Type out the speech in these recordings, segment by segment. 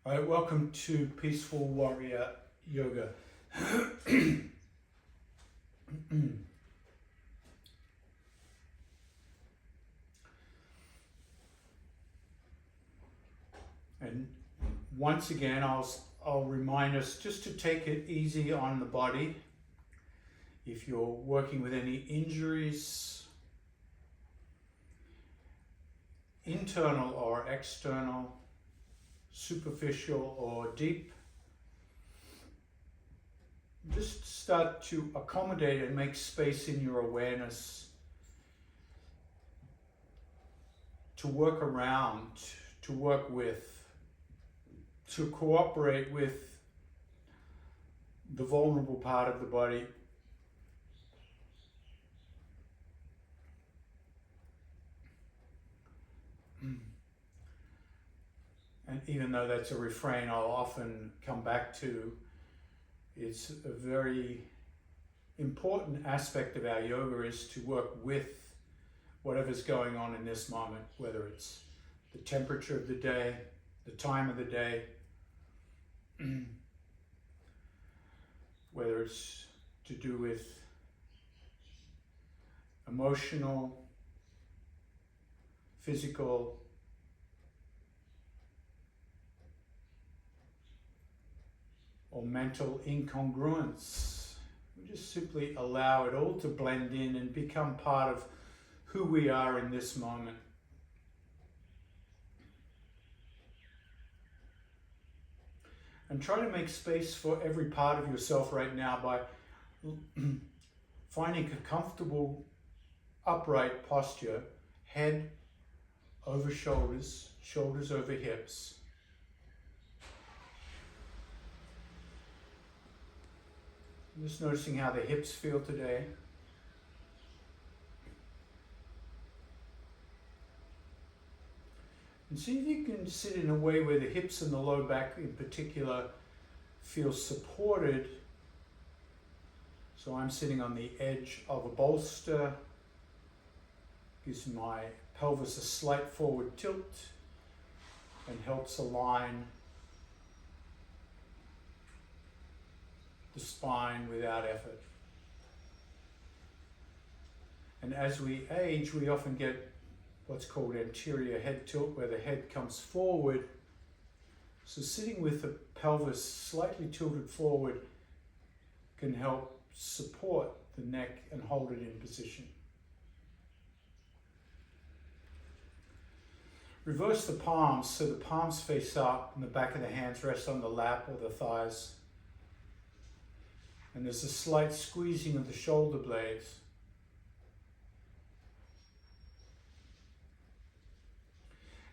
All right, welcome to Peaceful Warrior Yoga. And once again, I'll remind us just to take it easy on the body. If you're working with any injuries, internal or external, superficial or deep, just start to accommodate and make space in your awareness to work around, to work with, to cooperate with the vulnerable part of the body. And even though that's a refrain I'll often come back to, it's a very important aspect of our yoga is to work with whatever's going on in this moment, whether it's the temperature of the day, the time of the day, whether it's to do with emotional, physical, or mental incongruence. We just simply allow it all to blend in and become part of who we are in this moment. And try to make space for every part of yourself right now by finding a comfortable upright posture, head over shoulders, shoulders over hips. Just noticing how the hips feel today. And see if you can sit in a way where the hips and the low back in particular feel supported. So I'm sitting on the edge of a bolster. Gives my pelvis a slight forward tilt and helps align the spine without effort. And as we age, we often get what's called anterior head tilt, where the head comes forward. So sitting with the pelvis slightly tilted forward can help support the neck and hold it in position. Reverse the palms so the palms face up and the back of the hands rest on the lap or the thighs. And there's a slight squeezing of the shoulder blades.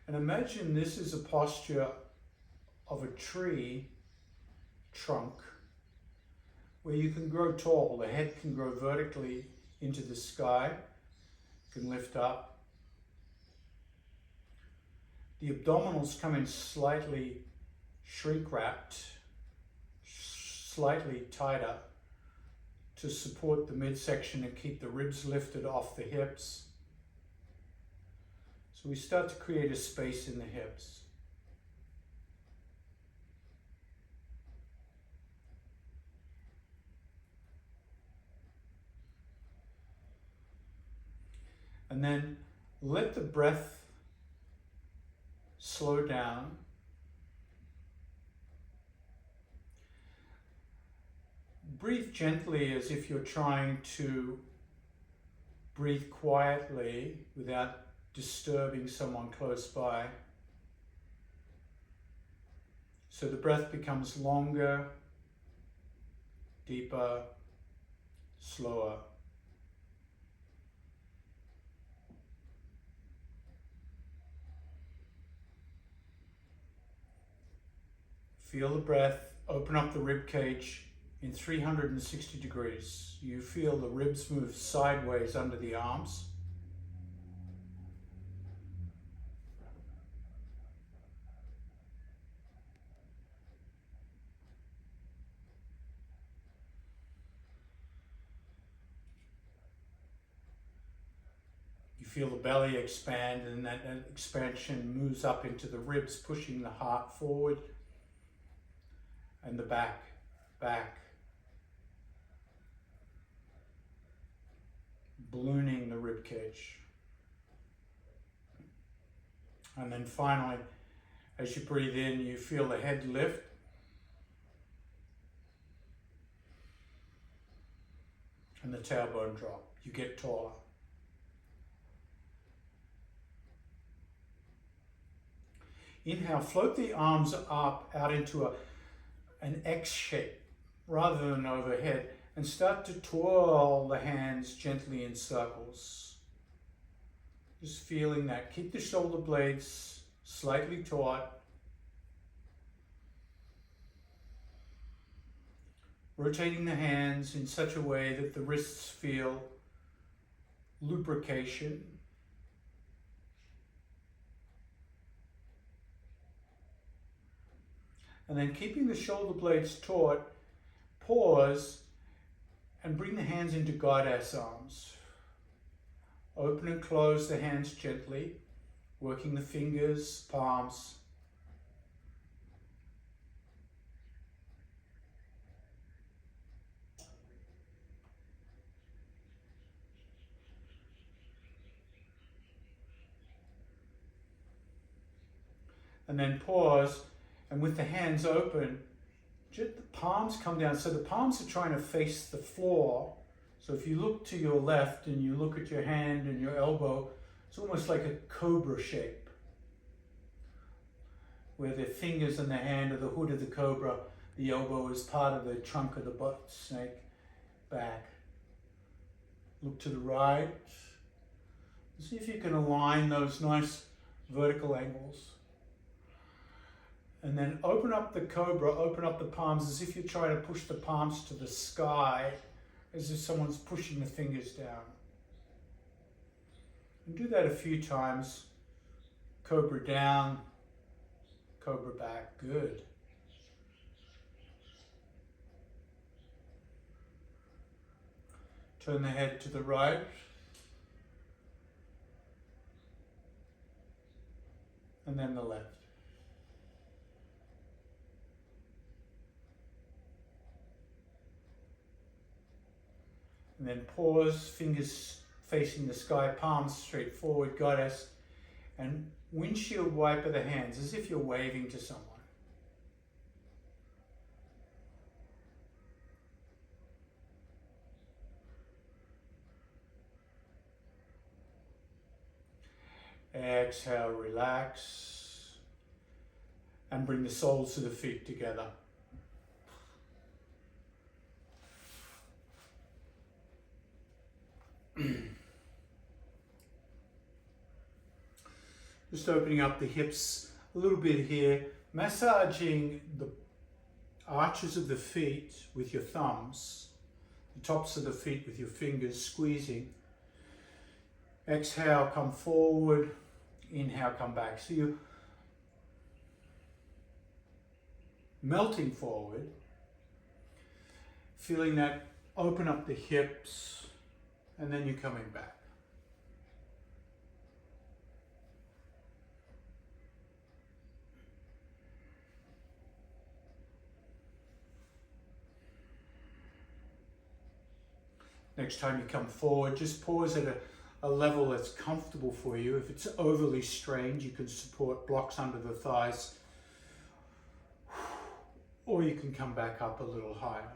And imagine this is a posture of a tree trunk where you can grow tall. The head can grow vertically into the sky, can lift up. The abdominals come in slightly shrink wrapped, slightly tighter, to support the midsection and keep the ribs lifted off the hips. So we start to create a space in the hips. And then let the breath slow down. Breathe gently as if you're trying to breathe quietly without disturbing someone close by. So the breath becomes longer, deeper, slower. Feel the breath, open up the rib cage in 360 degrees. You feel the ribs move sideways under the arms. You feel the belly expand, and that expansion moves up into the ribs, pushing the heart forward. and the back, ballooning the rib cage. And then finally, as you breathe in, you feel the head lift. And the tailbone drop. You get taller. Inhale, float the arms up out into an X shape rather than overhead, and start to twirl the hands gently in circles. Just feeling that. Keep the shoulder blades slightly taut. Rotating the hands in such a way that the wrists feel lubrication. And then keeping the shoulder blades taut, pause and bring the hands into goddess arms. Open and close the hands gently, working the fingers, palms. And then pause, and with the hands open, the palms come down. So the palms are trying to face the floor. So if you look to your left and you look at your hand and your elbow, it's almost like a cobra shape, where the fingers and the hand are the hood of the cobra, the elbow is part of the trunk of the butt snake, back. Look to the right. See if you can align those nice vertical angles. And then open up the cobra, open up the palms as if you're trying to push the palms to the sky, as if someone's pushing the fingers down. And do that a few times. Cobra down, cobra back, good. Turn the head to the right. And then the left. And then pause, fingers facing the sky, palms straight forward, goddess, and windshield wiper the hands as if you're waving to someone. Exhale, relax, and bring the soles of the feet together. Just opening up the hips a little bit here, massaging the arches of the feet with your thumbs, the tops of the feet with your fingers, squeezing. Exhale, come forward. Inhale, come back. So you're melting forward, feeling that open up the hips, and then you're coming back. Next time you come forward, just pause at a level that's comfortable for you. If it's overly strained, you can support blocks under the thighs, or you can come back up a little higher.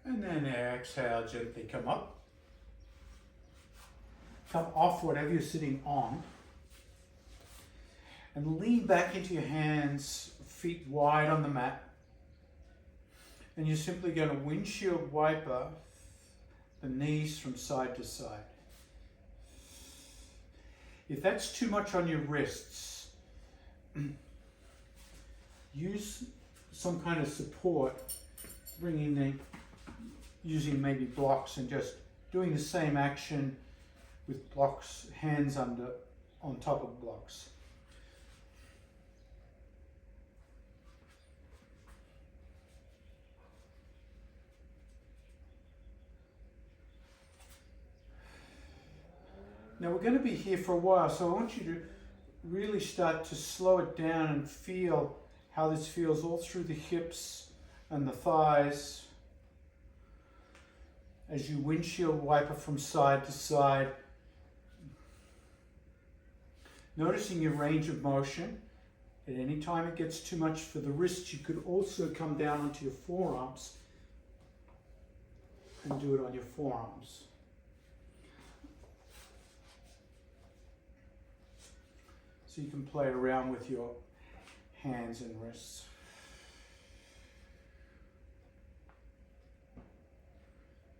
And then exhale, gently come up. Come off whatever you're sitting on. And lean back into your hands, feet wide on the mat. And you're simply going to windshield wiper the knees from side to side. If that's too much on your wrists, use some kind of support, using maybe blocks and just doing the same action with blocks, hands on top of blocks. Now we're going to be here for a while, so I want you to really start to slow it down and feel how this feels all through the hips and the thighs as you windshield wiper from side to side. Noticing your range of motion. At any time it gets too much for the wrists, you could also come down onto your forearms and do it on your forearms. So you can play around with your hands and wrists.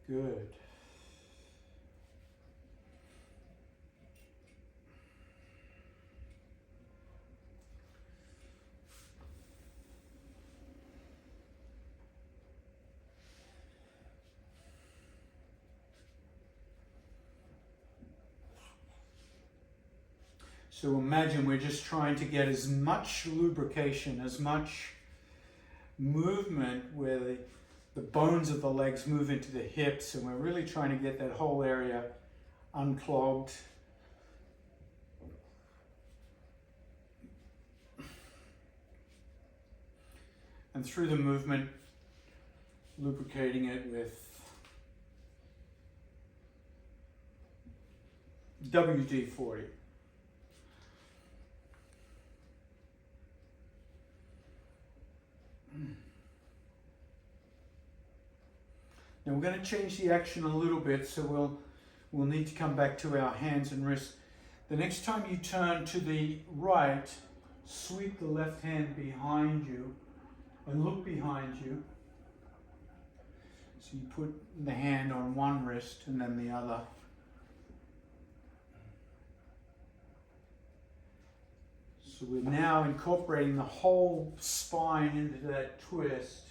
Good. So imagine we're just trying to get as much lubrication, as much movement where the bones of the legs move into the hips, and we're really trying to get that whole area unclogged. And through the movement, lubricating it with WD-40. Now we're going to change the action a little bit, so we'll need to come back to our hands and wrists. The next time you turn to the right, sweep the left hand behind you and look behind you. So you put the hand on one wrist and then the other. So we're now incorporating the whole spine into that twist.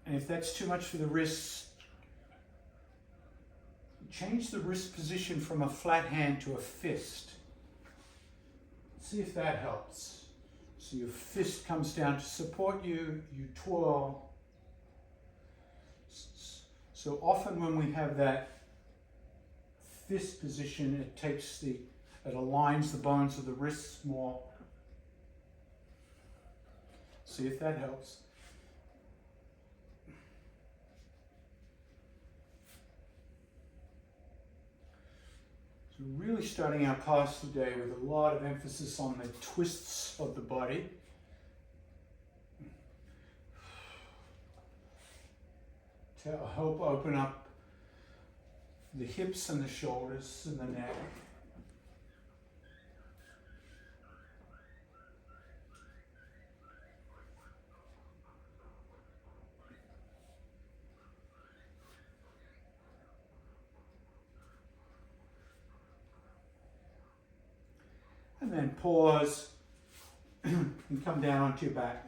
And if that's too much for the wrists, change the wrist position from a flat hand to a fist. See if that helps. So your fist comes down to support you, you twirl. So often when we have that fist position, it aligns the bones of the wrists more. See if that helps. So really starting our class today with a lot of emphasis on the twists of the body. To help open up the hips and the shoulders and the neck. And then pause and come down onto your back.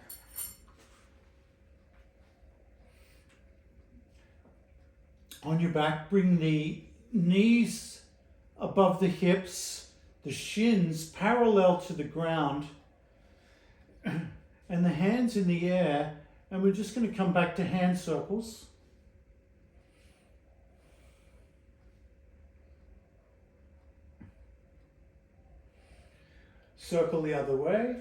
On your back, bring the knees above the hips, the shins parallel to the ground, and the hands in the air. And we're just going to come back to hand circles. Circle the other way.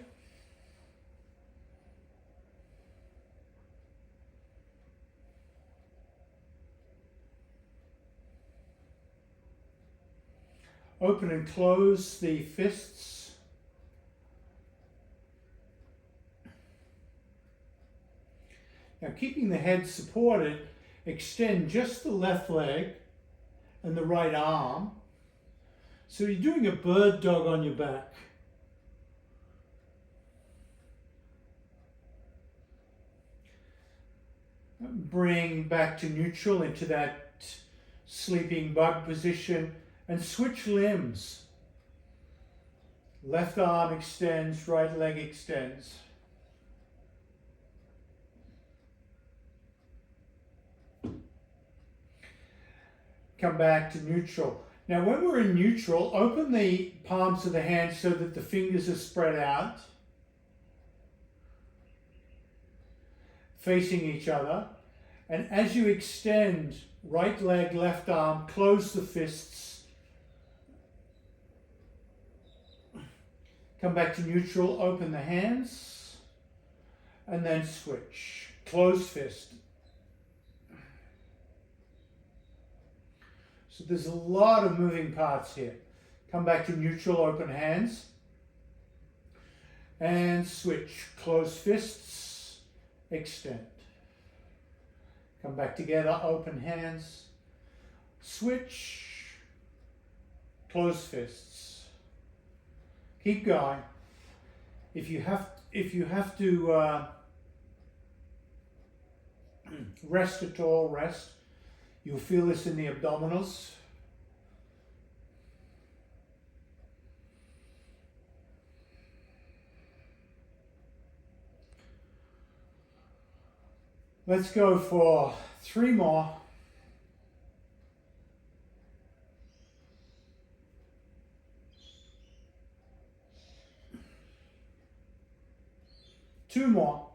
Open and close the fists. Now, keeping the head supported, extend just the left leg and the right arm. So you're doing a bird dog on your back. Bring back to neutral into that sleeping bug position and switch limbs. Left arm extends, right leg extends. Come back to neutral. Now when we're in neutral, open the palms of the hands so that the fingers are spread out, facing each other, And as you extend, right leg, left arm, close the fists. Come back to neutral, open the hands, and then switch. Close fist. So there's a lot of moving parts here. Come back to neutral, open hands, and switch. Close fists, extend. Come back together, open hands, switch, close fists. Keep going. If you have to rest at all, rest. You'll feel this in the abdominals. Let's go for 3 more. Two more.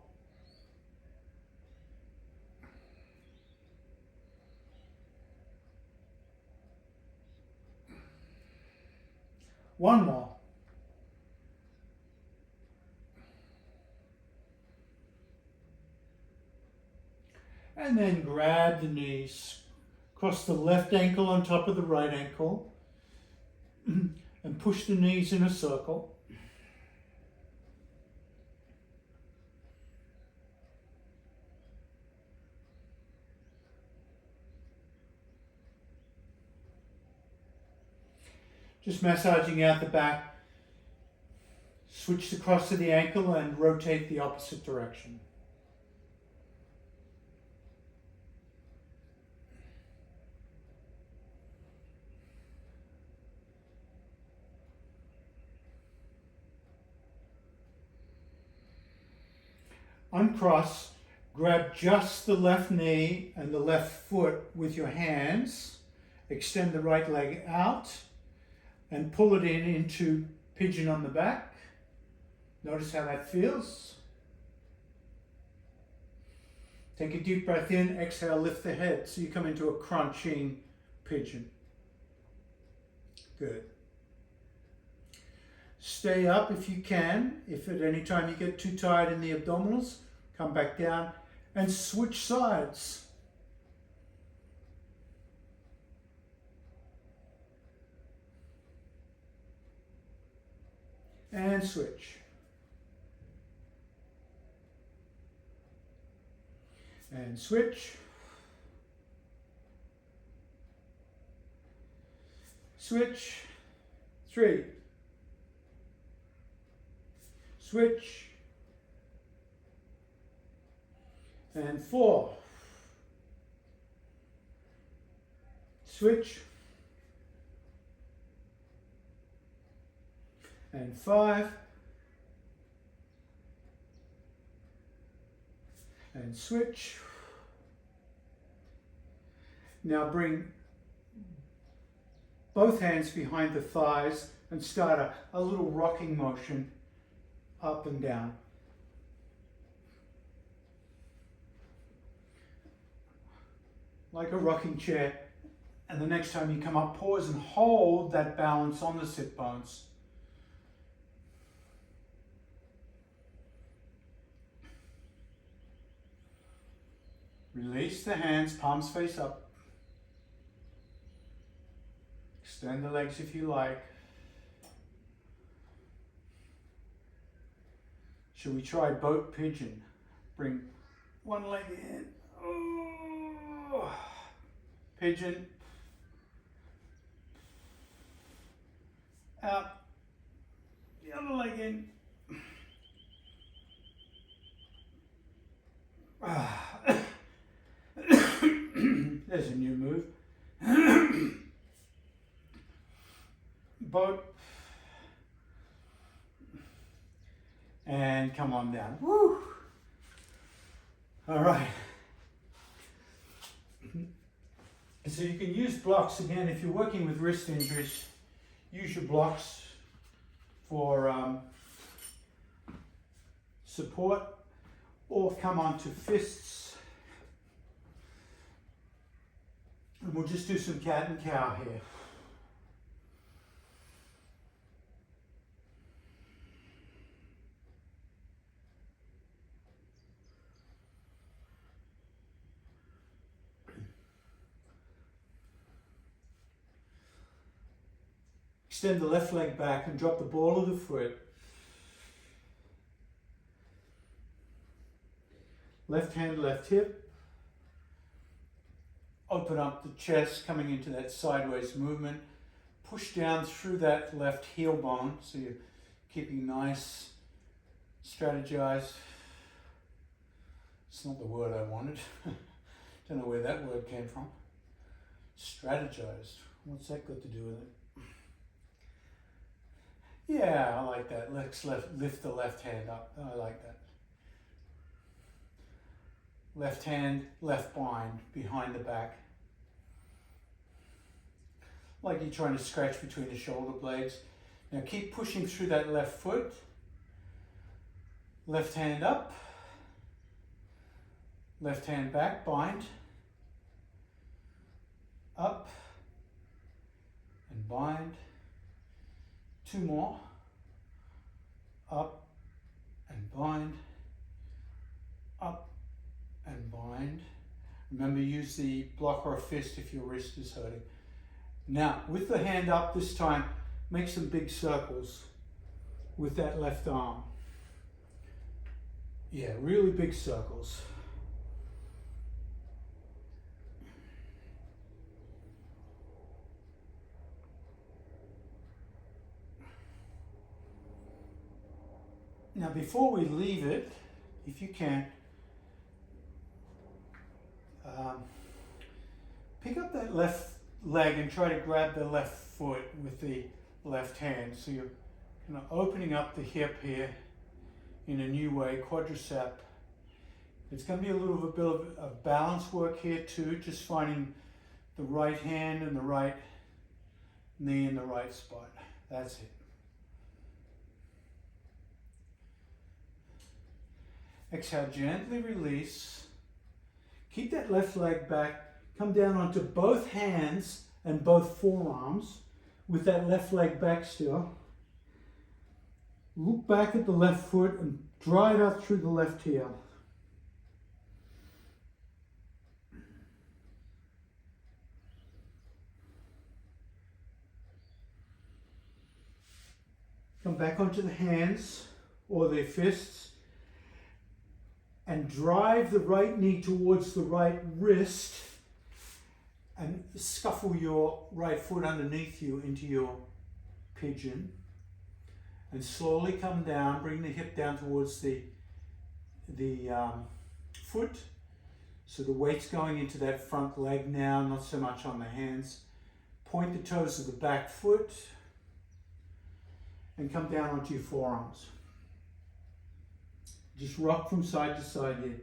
One more. And then grab the knees, cross the left ankle on top of the right ankle, and push the knees in a circle. Just massaging out the back. Switch the cross to the ankle and rotate the opposite direction. Uncross, grab just the left knee and the left foot with your hands. Extend the right leg out and pull it into pigeon on the back. Notice how that feels. Take a deep breath in, exhale, lift the head so you come into a crunching pigeon. Good. Stay up if you can. If at any time you get too tired in the abdominals, come back down and switch sides. And switch. And switch. Switch. 3. Switch. And 4. Switch. And 5. And switch. Now bring both hands behind the thighs and start a little rocking motion up and down. Like a rocking chair. And the next time you come up, pause and hold that balance on the sit bones. Release the hands, palms face up. Extend the legs if you like. Shall we try boat pigeon? Bring one leg in. Oh. Pigeon. Out. The other leg in. There's a new move. Boat. And come on down. Woo! All right. So you can use blocks again if you're working with wrist injuries. Use your blocks for support, or come onto fists we'll just do some cat and cow here. Extend the left leg back and drop the ball of the foot. Left hand, left hip. Open up the chest, coming into that sideways movement. Push down through that left heel bone, so you're keeping nice, strategized. It's not the word I wanted. Don't know where that word came from. Strategized. What's that got to do with it? Yeah, I like that. Let's lift the left hand up. I like that. Left hand, left bind behind the back. Like you're trying to scratch between the shoulder blades. Now keep pushing through that left foot. Left hand up. Left hand back, bind. Up and bind. 2 more. Up and bind. Up and bind. Remember, use the block or a fist if your wrist is hurting. Now, with the hand up this time, make some big circles with that left arm. Yeah, really big circles. Now, before we leave it, if you can, pick up that left leg and try to grab the left foot with the left hand. So you're kind of opening up the hip here in a new way, quadricep. It's going to be a little bit of balance work here too, just finding the right hand and the right knee in the right spot. That's it. Exhale, gently release. Keep that left leg back. Come down onto both hands and both forearms with that left leg back still. Look back at the left foot and draw it out through the left heel. Come back onto the hands or the fists and drive the right knee towards the right wrist and scuffle your right foot underneath you into your pigeon. And slowly come down, bring the hip down towards the foot. So the weight's going into that front leg now, not so much on the hands. Point the toes of the back foot and come down onto your forearms. Just rock from side to side here.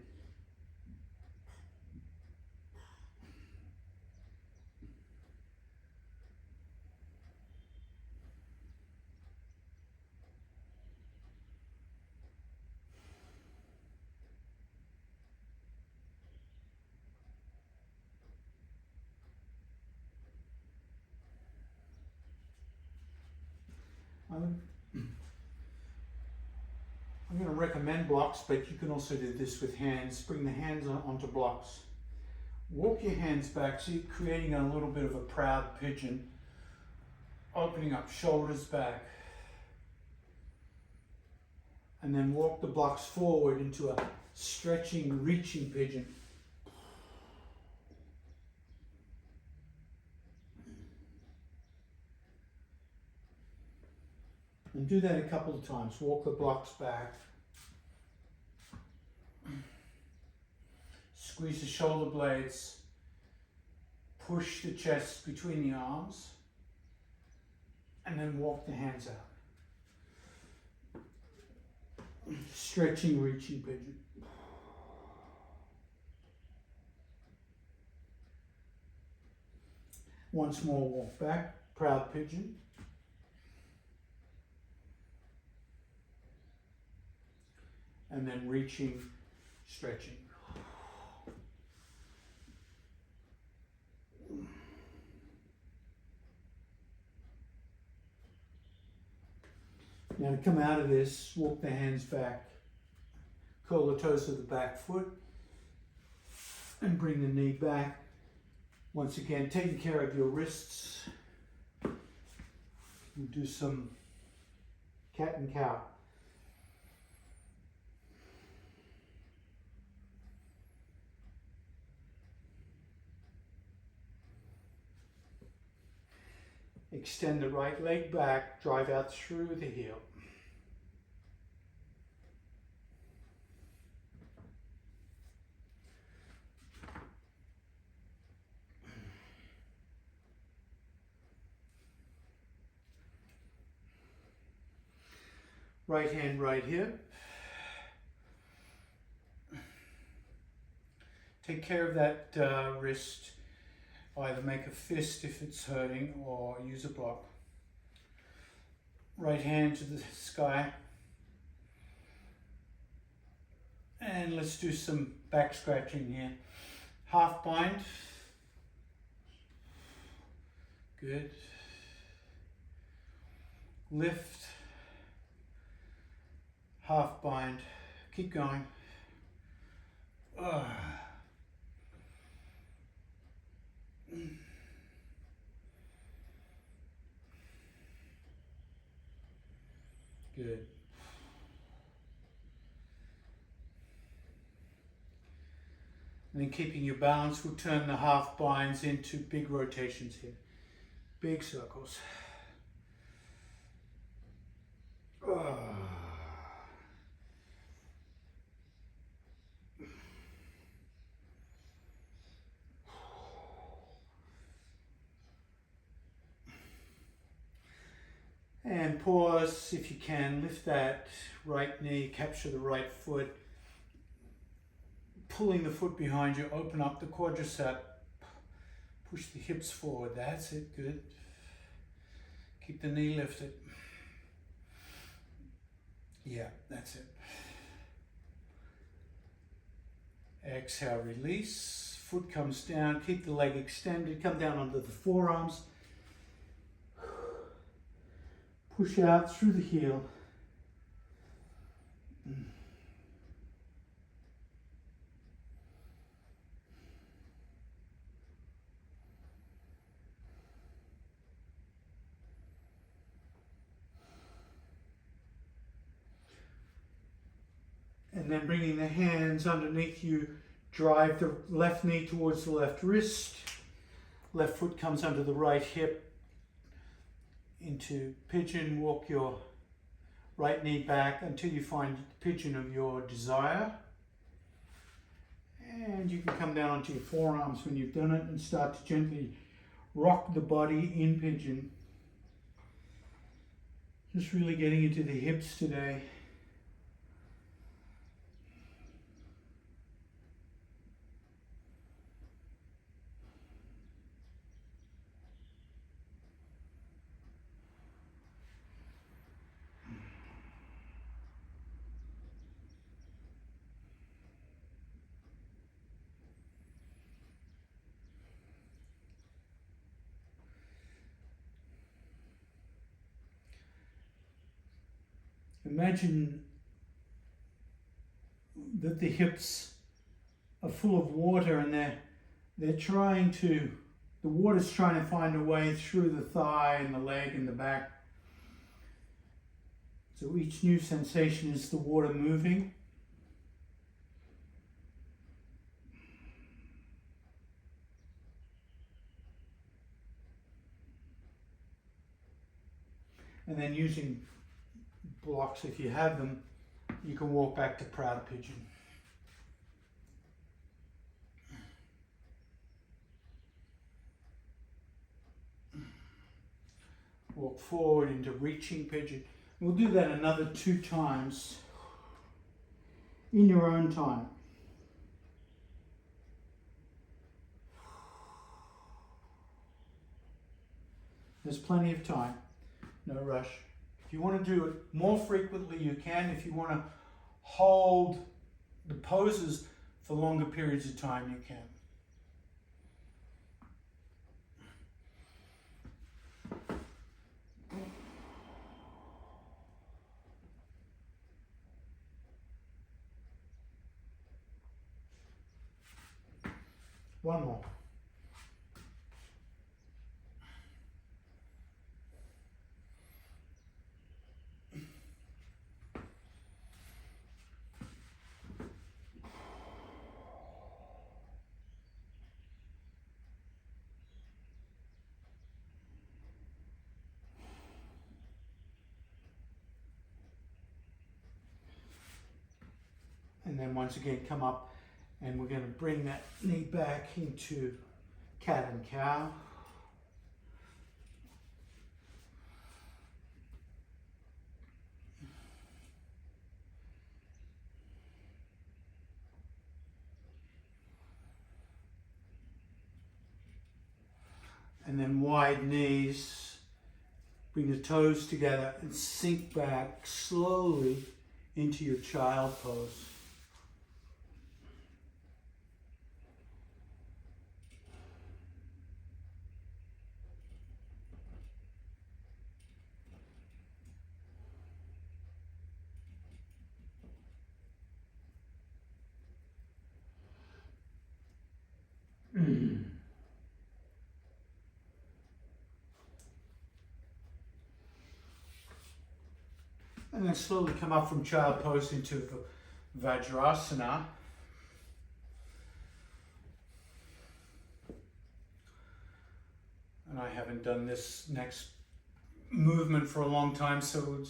I'm going to recommend blocks, but you can also do this with hands. Bring the hands onto blocks. Walk your hands back, so you're creating a little bit of a proud pigeon. Opening up, shoulders back. And then walk the blocks forward into a stretching, reaching pigeon. And do that a couple of times. Walk the blocks back. Squeeze the shoulder blades. Push the chest between the arms. And then walk the hands out. Stretching, reaching pigeon. Once more, walk back. Proud pigeon. And then reaching, stretching. Now to come out of this, walk the hands back, curl the toes of the back foot, and bring the knee back. Once again, taking care of your wrists. We'll do some cat and cow. Extend the right leg back, drive out through the heel. Right hand, right hip. Take care of that wrist. Either make a fist if it's hurting or use a block. Right hand to the sky. And let's do some back scratching here. Half bind. Good. Lift. Half bind. Keep going. Good. And then keeping your balance, we'll turn the half binds into big rotations here. Big circles. And pause if you can, lift that right knee, capture the right foot, pulling the foot behind you, open up the quadricep, push the hips forward, that's it, good. Keep the knee lifted. Yeah, that's it. Exhale, release, foot comes down, keep the leg extended, come down onto the forearms. Push out through the heel. And then bringing the hands underneath you, drive the left knee towards the left wrist. Left foot comes under the right hip. Into pigeon, walk your right knee back until you find the pigeon of your desire. And you can come down onto your forearms when you've done it and start to gently rock the body in pigeon. Just really getting into the hips today. Imagine that the hips are full of water and they're trying to, the water's trying to find a way through the thigh and the leg and the back. So each new sensation is the water moving. And then using blocks, if you have them, you can walk back to proud pigeon. Walk forward into reaching pigeon. We'll do that another 2 times in your own time. There's plenty of time, no rush. If you want to do it more frequently, you can. If you want to hold the poses for longer periods of time, you can. One more. And then once again, come up, and we're going to bring that knee back into cat and cow. And then wide knees, bring the toes together and sink back slowly into your child pose. And then slowly come up from child pose into Vajrasana. And I haven't done this next movement for a long time, so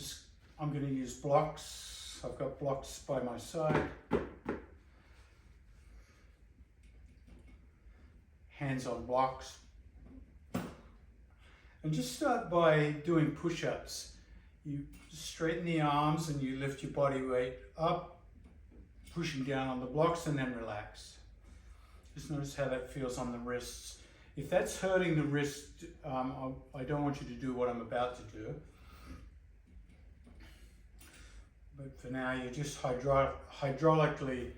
I'm going to use blocks. I've got blocks by my side. Hands on blocks. And just start by doing push-ups. You straighten the arms and you lift your body weight up, pushing down on the blocks, and then relax. Just notice how that feels on the wrists. If that's hurting the wrist, I don't want you to do what I'm about to do. But for now, you're just hydraulically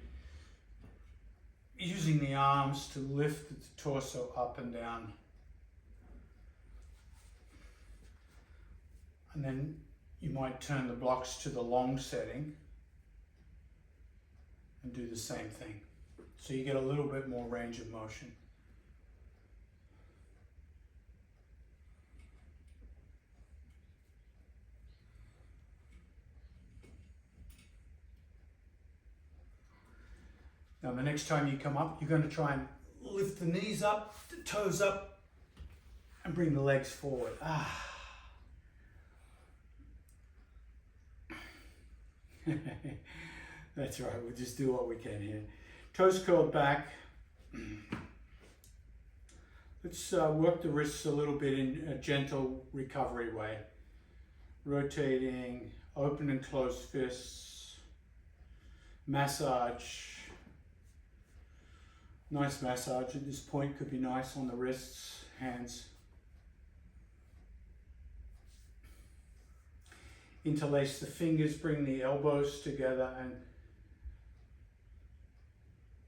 using the arms to lift the torso up and down. And then you might turn the blocks to the long setting and do the same thing. So you get a little bit more range of motion. Now the next time you come up, you're going to try and lift the knees up, the toes up, and bring the legs forward. That's right, we'll just do what we can here. Toes curled back. Let's work the wrists a little bit in a gentle recovery way. Rotating, open and closed fists, massage. Nice massage at this point could be nice on the wrists, hands. Interlace the fingers, bring the elbows together and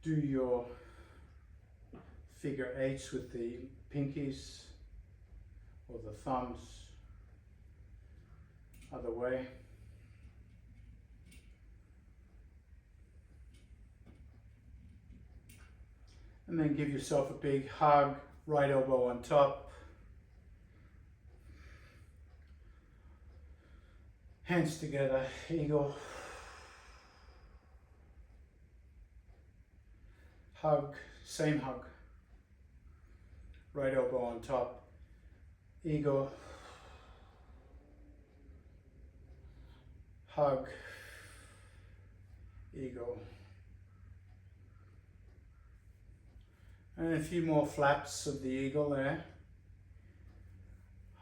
do your figure eights with the pinkies or the thumbs, other way. And then give yourself a big hug, right elbow on top. Hands together, eagle. Hug, same hug. Right elbow on top, eagle. Hug, eagle. And a few more flaps of the eagle there.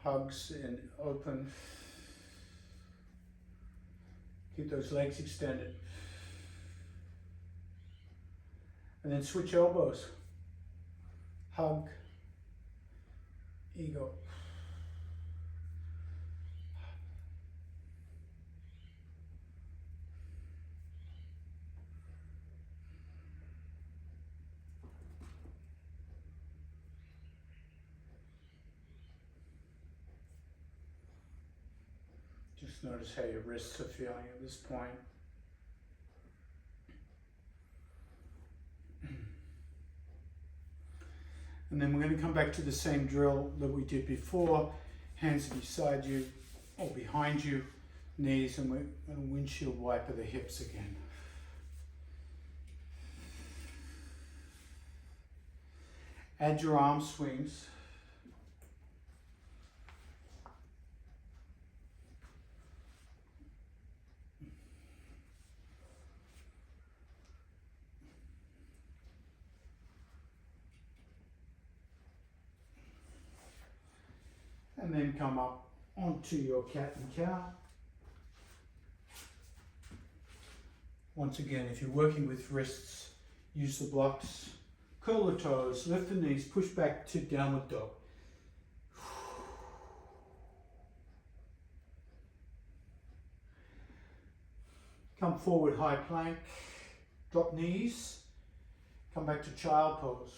Hugs and open. Keep those legs extended. And then switch elbows. Hug, eagle. Just notice how your wrists are feeling at this point. And then we're going to come back to the same drill that we did before. Hands beside you or behind you, knees, and we're going to windshield wiper the hips again. Add your arm swings. And then come up onto your cat and cow. Once again, if you're working with wrists, use the blocks. Curl the toes, lift the knees, push back to downward dog. Come forward, high plank. Drop knees. Come back to child pose.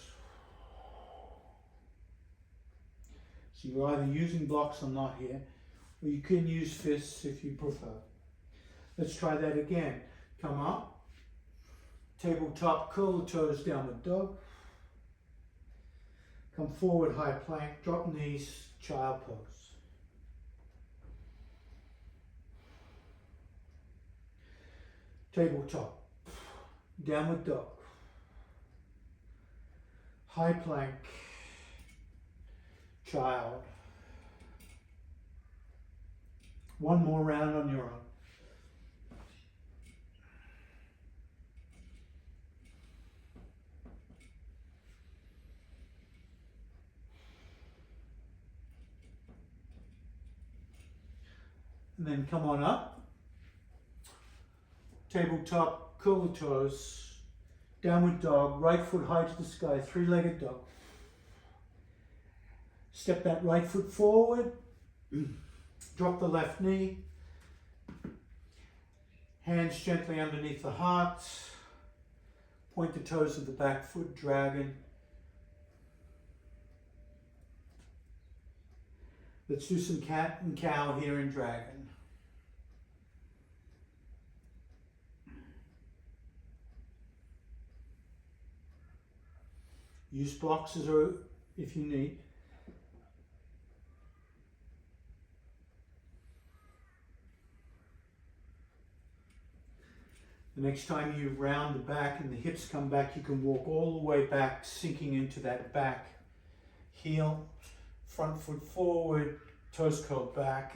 So you're either using blocks or not here, or you can use fists if you prefer. Let's try that again. Come up, tabletop, curl the toes, downward dog. Come forward, high plank, drop knees, child pose. Tabletop, downward dog. High plank, child. One more round on your own. And then come on up. Tabletop, curl the toes. Downward dog, right foot high to the sky, three-legged dog. Step that right foot forward. Drop the left knee. Hands gently underneath the heart. Point the toes of the back foot, dragon. Let's do some cat and cow here in dragon. Use blocks if you need. The next time you round the back and the hips come back, you can walk all the way back, sinking into that back heel, front foot forward, toes curled back.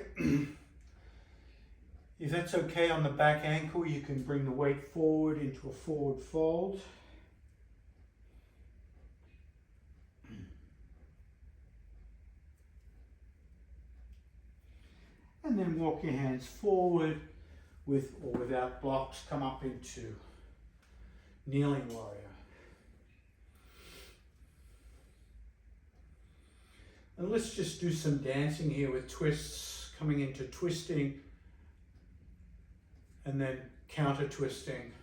If that's okay on the back ankle, you can bring the weight forward into a forward fold. And then walk your hands forward with or without blocks. Come up into kneeling warrior. And let's just do some dancing here with twists, coming into twisting and then counter twisting.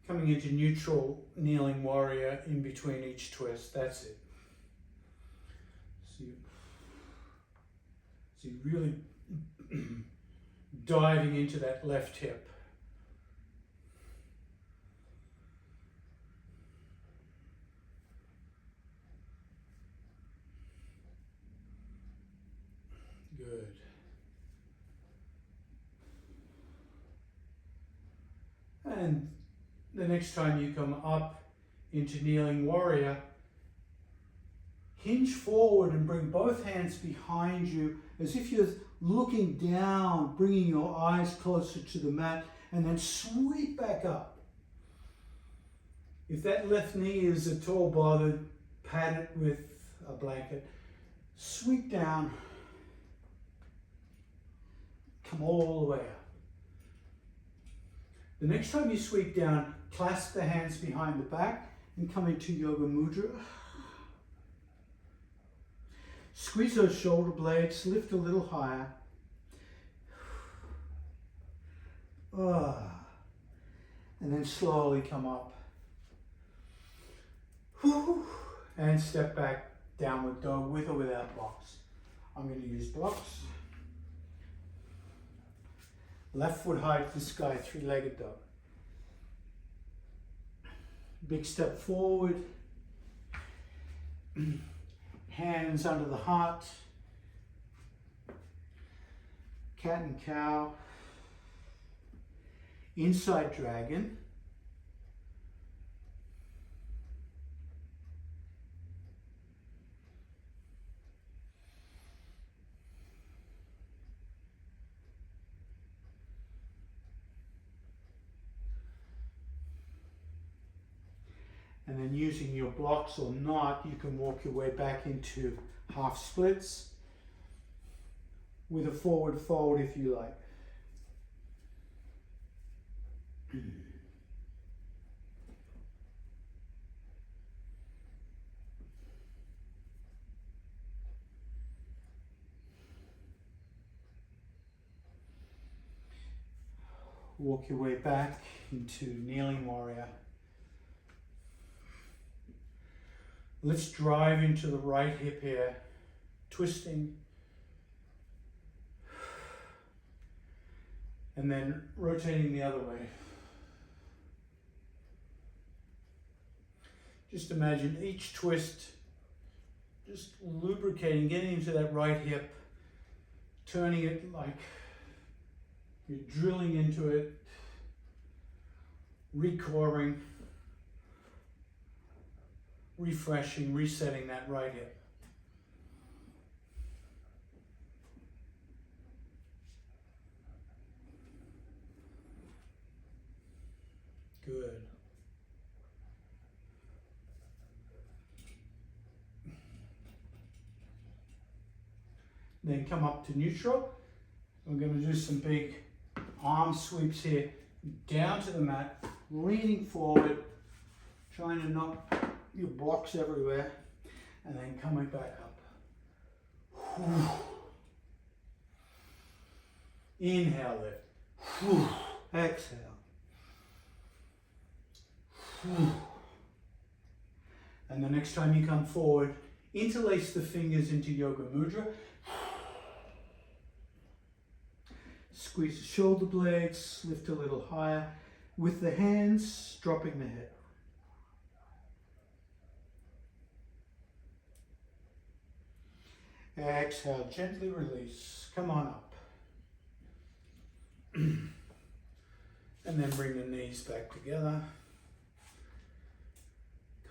Coming into neutral kneeling warrior in between each twist. That's it. So you're really diving into that left hip. Good. And the next time you come up into kneeling warrior, hinge forward and bring both hands behind you as if you're looking down, bringing your eyes closer to the mat, and then sweep back up. If that left knee is at all bothered, pat it with a blanket. Sweep down, come all the way up. The next time you sweep down, clasp the hands behind the back and come into Yoga Mudra. Squeeze those shoulder blades, lift a little higher. And then slowly come up. And step back, downward dog with or without blocks. I'm going to use blocks. Left foot high to the sky, three-legged dog. Big step forward. Hands under the heart. Cat and cow. Inside dragon. And then using your blocks or not, you can walk your way back into half splits with a forward fold if you like. Walk your way back into kneeling warrior. Let's drive into the right hip here, twisting. And then rotating the other way. Just imagine each twist, just lubricating, getting into that right hip, turning it like you're drilling into it, recoring, refreshing, resetting that right hip. Good. Then come up to neutral. We're going to do some big arm sweeps here, down to the mat, leaning forward, trying to knock your blocks everywhere, and then coming back up. Inhale lift. Exhale. And the next time you come forward, interlace the fingers into Yoga Mudra. Squeeze the shoulder blades, lift a little higher. With the hands, dropping the head. Exhale, gently release. Come on up. And then bring the knees back together.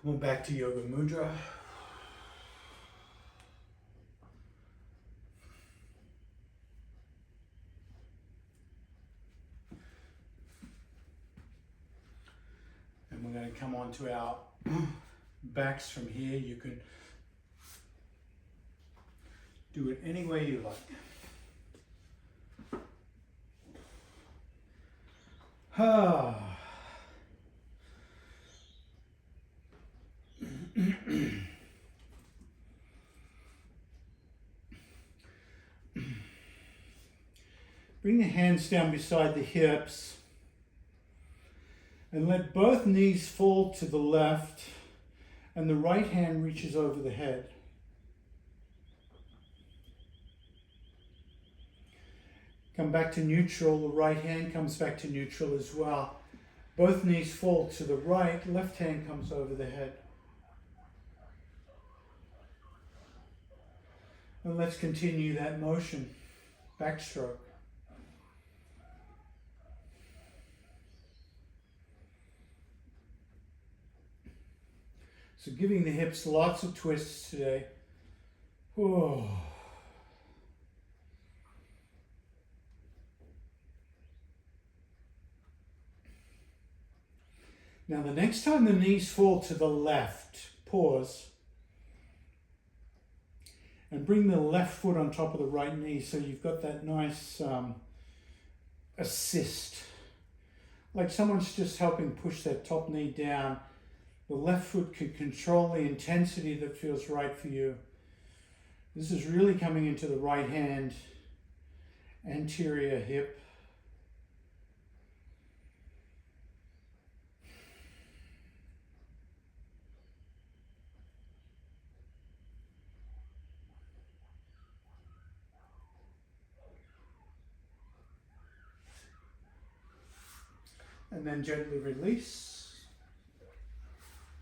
Come on back to Yoga Mudra. And we're going to come on to our backs from here. You can do it any way you like. Bring the hands down beside the hips and let both knees fall to the left and the right hand reaches over the head. Come back to neutral, the right hand comes back to neutral as well. Both knees fall to the right, left hand comes over the head. And let's continue that motion, backstroke. So giving the hips lots of twists today. Oh. Now the next time the knees fall to the left, pause. And bring the left foot on top of the right knee so you've got that nice assist. Like someone's just helping push that top knee down. The left foot can control the intensity that feels right for you. This is really coming into the right hand, anterior hip. And then gently release.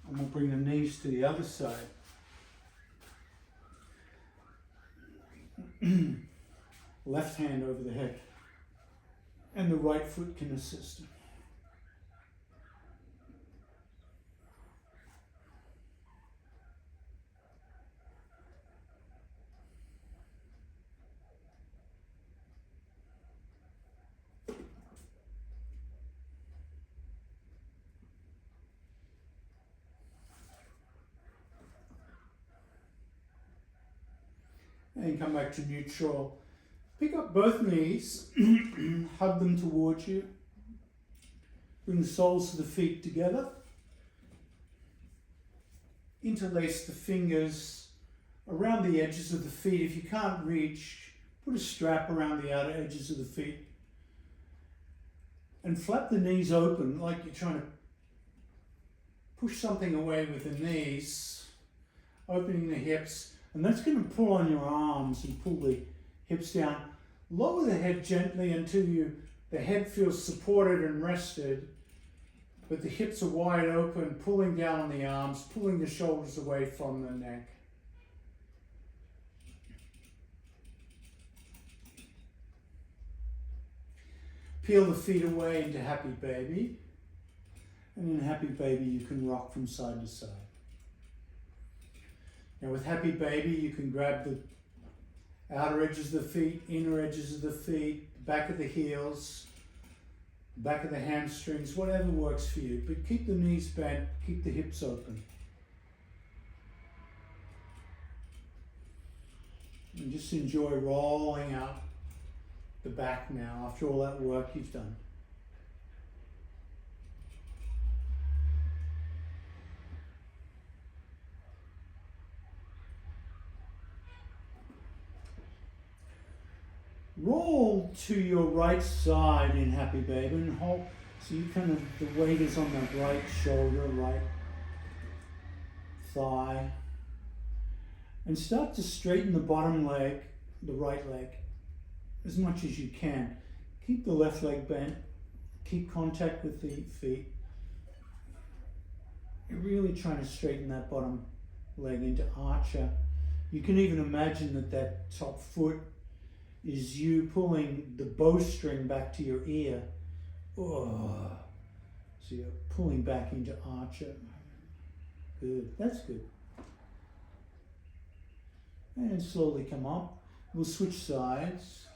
And we'll bring the knees to the other side. Left hand over the head. And the right foot can assist. And come back to neutral. Pick up both knees, hug them towards you. Bring the soles of the feet together. Interlace the fingers around the edges of the feet. If you can't reach, put a strap around the outer edges of the feet. And flap the knees open like you're trying to push something away with the knees, opening the hips. And that's going to pull on your arms and pull the hips down. Lower the head gently until the head feels supported and rested, but the hips are wide open, pulling down on the arms, pulling the shoulders away from the neck. Peel the feet away into Happy Baby. And in Happy Baby, you can rock from side to side. Now with Happy Baby, you can grab the outer edges of the feet, inner edges of the feet, back of the heels, back of the hamstrings, whatever works for you. But keep the knees bent, keep the hips open. And just enjoy rolling out the back now after all that work you've done. Roll to your right side in Happy Baby and hold, so you kind of, the weight is on the right shoulder, right thigh. And start to straighten the bottom leg, the right leg, as much as you can. Keep the left leg bent, keep contact with the feet. You're really trying to straighten that bottom leg into archer. You can even imagine that top foot is you pulling the bowstring back to your ear. Oh. So you're pulling back into archer. Good, that's good. And slowly come up. We'll switch sides.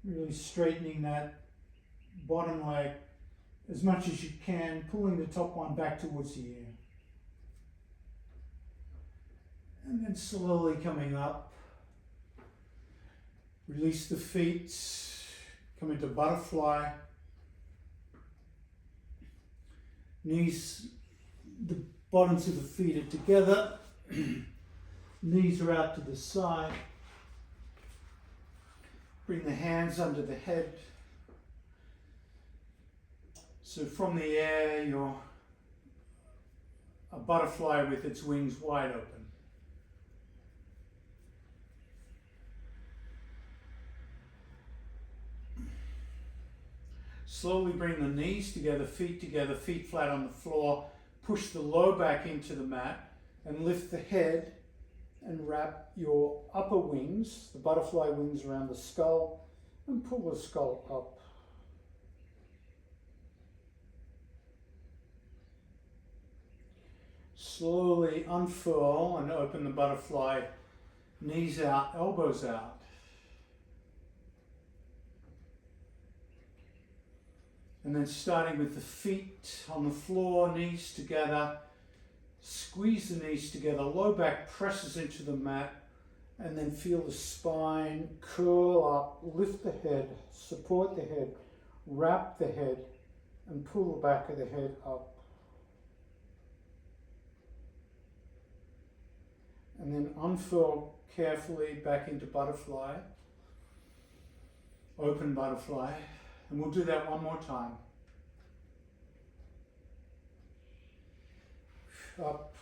Really straightening that bottom leg as much as you can, pulling the top one back towards the ear. And then slowly coming up. Release the feet, come into butterfly. Knees, the bottoms of the feet are together. Knees are out to the side. Bring the hands under the head. So from the air, you're a butterfly with its wings wide open. Slowly bring the knees together, feet flat on the floor. Push the low back into the mat and lift the head and wrap your upper wings, the butterfly wings, around the skull and pull the skull up. Slowly unfurl and open the butterfly, knees out, elbows out. And then starting with the feet on the floor, knees together, squeeze the knees together, low back presses into the mat, and then feel the spine curl up, lift the head, support the head, wrap the head, and pull the back of the head up. And then unfurl carefully back into butterfly, open butterfly. And we'll do that one more time. Up,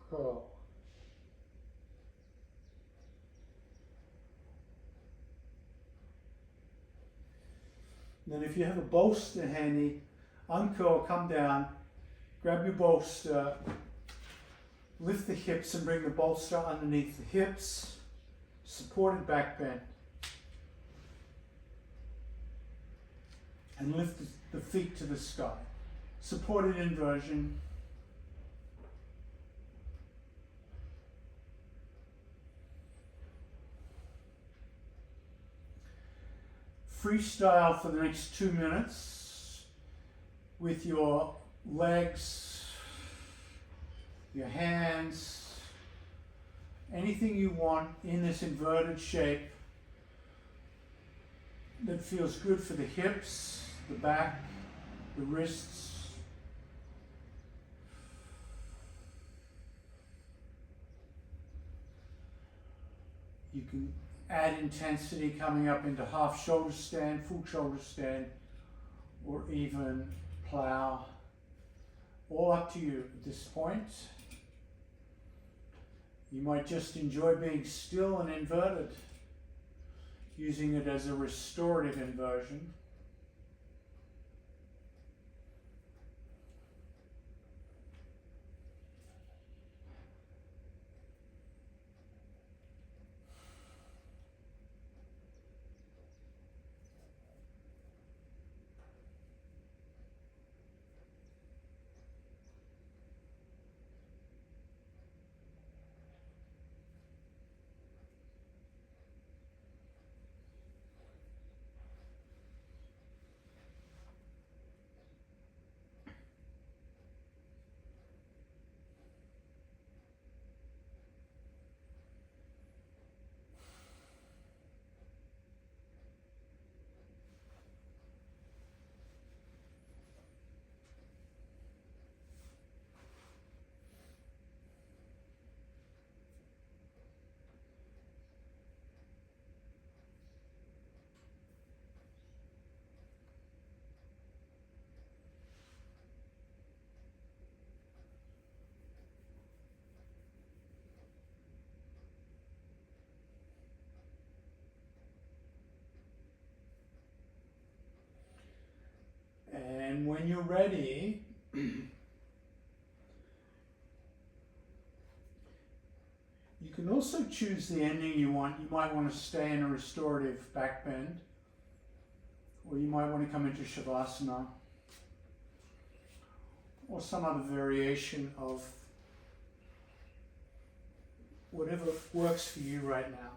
curl. Then if you have a bolster handy, uncurl, come down, grab your bolster, lift the hips and bring the bolster underneath the hips, supported back bend. And lift the feet to the sky. Supported inversion. Freestyle for the next 2 minutes with your legs, your hands, anything you want in this inverted shape that feels good for the hips, the back, the wrists. You can add intensity coming up into half shoulder stand, full shoulder stand, or even plow. All up to you at this point. You might just enjoy being still and inverted, using it as a restorative inversion. And when you're ready, you can also choose the ending you want. You might want to stay in a restorative back bend, or you might want to come into Shavasana, or some other variation of whatever works for you right now.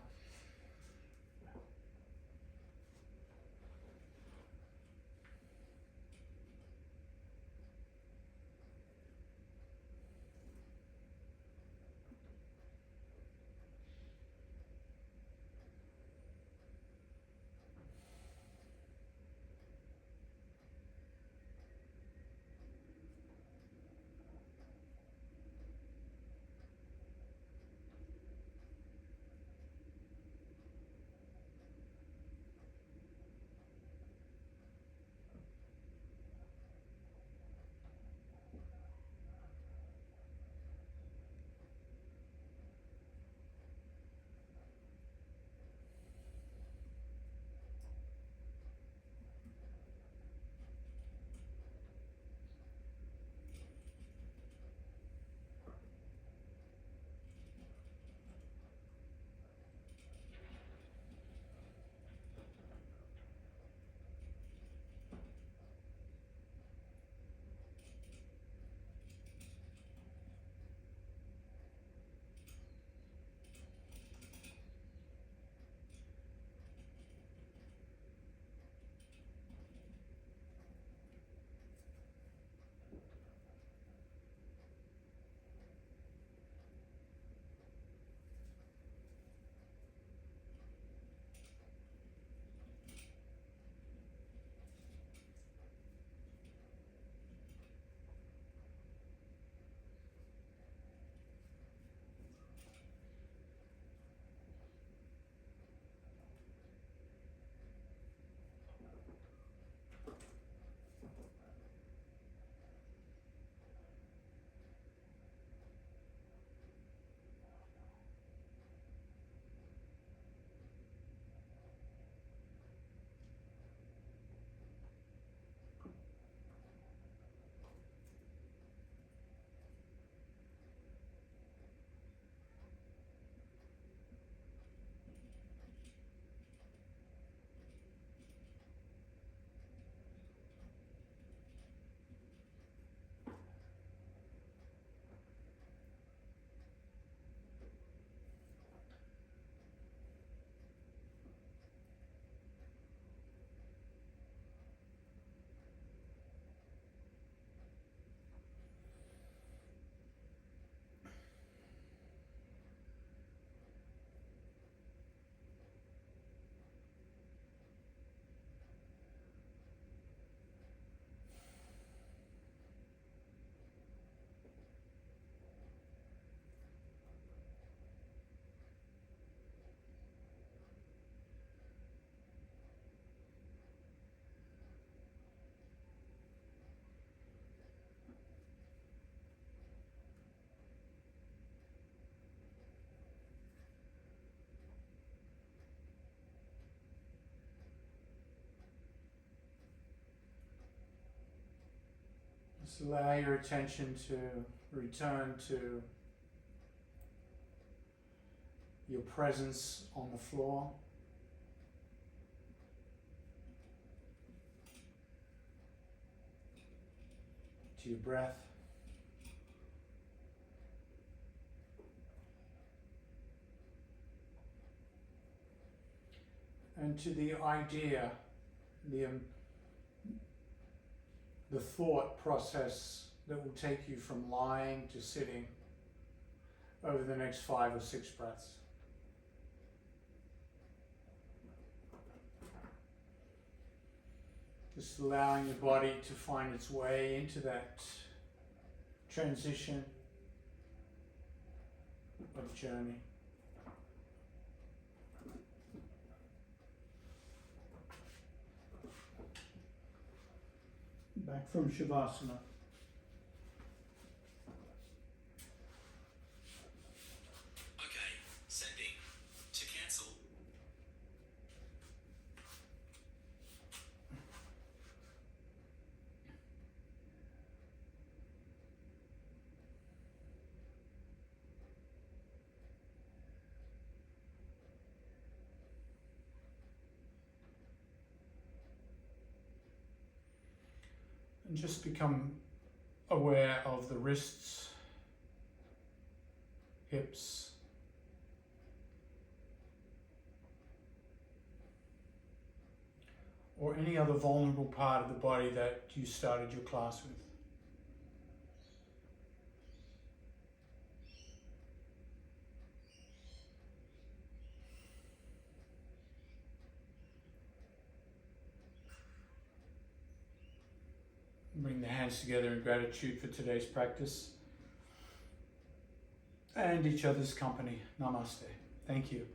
Just allow your attention to return to your presence on the floor. To your breath. And to the idea, the thought process that will take you from lying to sitting over the next 5 or 6 breaths. Just allowing your body to find its way into that transition of journey. Back from Shavasana. Okay, sending to cancel. And just become aware of the wrists, hips, or any other vulnerable part of the body that you started your class with. Bring the hands together in gratitude for today's practice and each other's company. Namaste. Thank you.